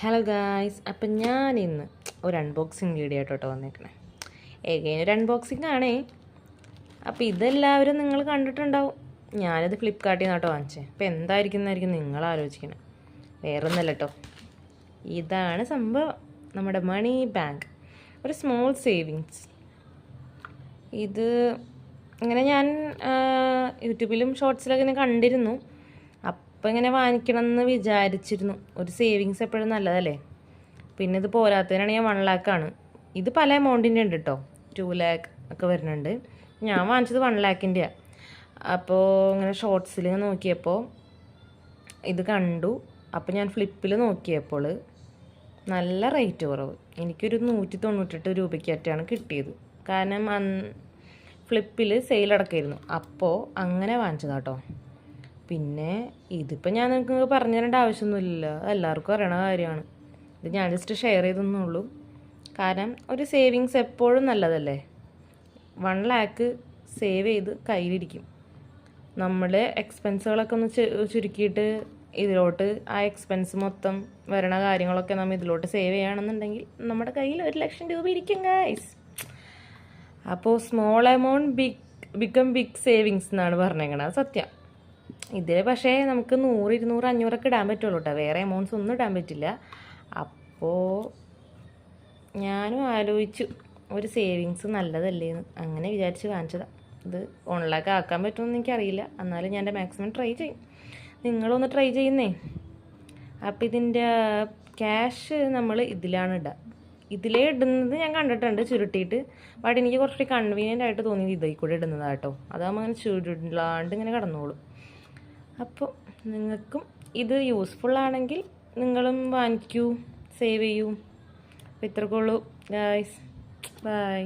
Hello guys, അപ്പം ഞാൻ ഇന്ന് ഒരു അൺബോക്സിങ് വീഡിയോ ആയിട്ടോ വന്നേക്കണേ. ഒരു അൺബോക്സിങ് ആണേ. അപ്പോൾ ഇതെല്ലാവരും നിങ്ങൾ കണ്ടിട്ടുണ്ടാവും. ഞാനിത് ഫ്ലിപ്കാർട്ടിൽ നിന്നാട്ടോ വാങ്ങിച്ചത്. അപ്പോൾ എന്തായിരിക്കും നിങ്ങൾ ആലോചിക്കണേ. വേറെ ഒന്നല്ല കേട്ടോ, ഇതാണ് സംഭവം. നമ്മുടെ മണി ബാങ്ക്, ഒരു സ്മോൾ സേവിങ്സ്. ഇത് ഇങ്ങനെ ഞാൻ യൂട്യൂബിലും ഷോർട്സിലൊക്കെ ഇങ്ങനെ കണ്ടിരുന്നു. അപ്പോൾ ഇങ്ങനെ വാങ്ങിക്കണം എന്ന് വിചാരിച്ചിരുന്നു. ഒരു സേവിങ്സ് എപ്പോഴും നല്ലതല്ലേ. പിന്നെ ഇത് പോരാത്തതിനാണ് ഞാൻ 1 ലാക്കാണ്. ഇത് പല എമൗണ്ടിൻ്റെ ഉണ്ട് കേട്ടോ. 2 ലാക്ക് ഒക്കെ വരുന്നുണ്ട്. ഞാൻ വാങ്ങിച്ചത് 1 ലാക്കിൻ്റെയാണ്. അപ്പോൾ ഇങ്ങനെ ഷോർട്സിൽ നോക്കിയപ്പോൾ ഇത് കണ്ടു. അപ്പോൾ ഞാൻ ഫ്ലിപ്പിൽ നോക്കിയപ്പോൾ നല്ല റേറ്റ് കുറവ്. എനിക്കൊരു 198 രൂപയ്ക്കായിട്ടാണ് കിട്ടിയത്. കാരണം ഫ്ലിപ്പിൽ സെയിലടക്കായിരുന്നു. അപ്പോൾ അങ്ങനെ വാങ്ങിച്ചതാട്ടോ. പിന്നെ ഇതിപ്പോൾ ഞാൻ നിങ്ങൾക്ക് പറഞ്ഞു തരേണ്ട ആവശ്യമൊന്നുമില്ല, എല്ലാവർക്കും അറിയണ കാര്യമാണ്. ഇത് ഞാൻ ജസ്റ്റ് ഷെയർ ചെയ്തെന്നുള്ളൂ. കാരണം ഒരു സേവിങ്സ് എപ്പോഴും നല്ലതല്ലേ. 1 ലാക്ക് സേവ് ചെയ്ത് കയ്യിലിരിക്കും. നമ്മൾ എക്സ്പെൻസുകളൊക്കെ ഒന്ന് ചുരുക്കിയിട്ട് ഇതിലോട്ട് ആ എക്സ്പെൻസ് മൊത്തം വരണ കാര്യങ്ങളൊക്കെ നമ്മൾ ഇതിലോട്ട് സേവ് ചെയ്യുകയാണെന്നുണ്ടെങ്കിൽ നമ്മുടെ കയ്യിൽ 1 ലക്ഷം രൂപ ഇരിക്കും ഗൈസ്. അപ്പോൾ small amount become big savings എന്നാണ് പറഞ്ഞേക്കണത്. സത്യം. ഇതിൽ പക്ഷേ നമുക്ക് 100, 200, 500 ഒക്കെ ഇടാൻ പറ്റുള്ളൂ കേട്ടോ. വേറെ എമൗണ്ട്സ് ഒന്നും ഇടാൻ പറ്റില്ല. അപ്പോൾ ഞാനും ആലോചിച്ചു ഒരു സേവിങ്സ് നല്ലതല്ലേന്ന്. അങ്ങനെ വിചാരിച്ച് വാങ്ങിച്ചതാണ്. ഇത് 1 ലാക്ക് ആക്കാൻ പറ്റുമെന്ന് എനിക്കറിയില്ല. എന്നാലും ഞാൻ എൻ്റെ മാക്സിമം ട്രൈ ചെയ്യും. നിങ്ങളൊന്ന് ട്രൈ ചെയ്യുന്നേ. അപ്പോൾ ഇതിൻ്റെ ക്യാഷ് നമ്മൾ ഇതിലാണ് ഇടുക. ഇതിലേ ഇടുന്നത് ഞാൻ കണ്ടിട്ടുണ്ട് ചുരുട്ടിയിട്ട്. ബട്ട് എനിക്ക് കുറച്ചുകൂടി കൺവീനിയൻ്റ് ആയിട്ട് തോന്നിയത് ഇതിൽ കൂടെ ഇടുന്നതാണ് കേട്ടോ. അതാകുമ്പോൾ അങ്ങനെ ചുരുളാണ്ട് ഇങ്ങനെ കിടന്നോളും. അപ്പോൾ നിങ്ങൾക്കും ഇത് യൂസ്ഫുള്ളാണെങ്കിൽ നിങ്ങളും വാങ്ങിക്കൂ, സേവ് ചെയ്യൂ. അപ്പോൾ ഇത്രക്കുള്ളൂ ഗായ്സ്. ബൈ.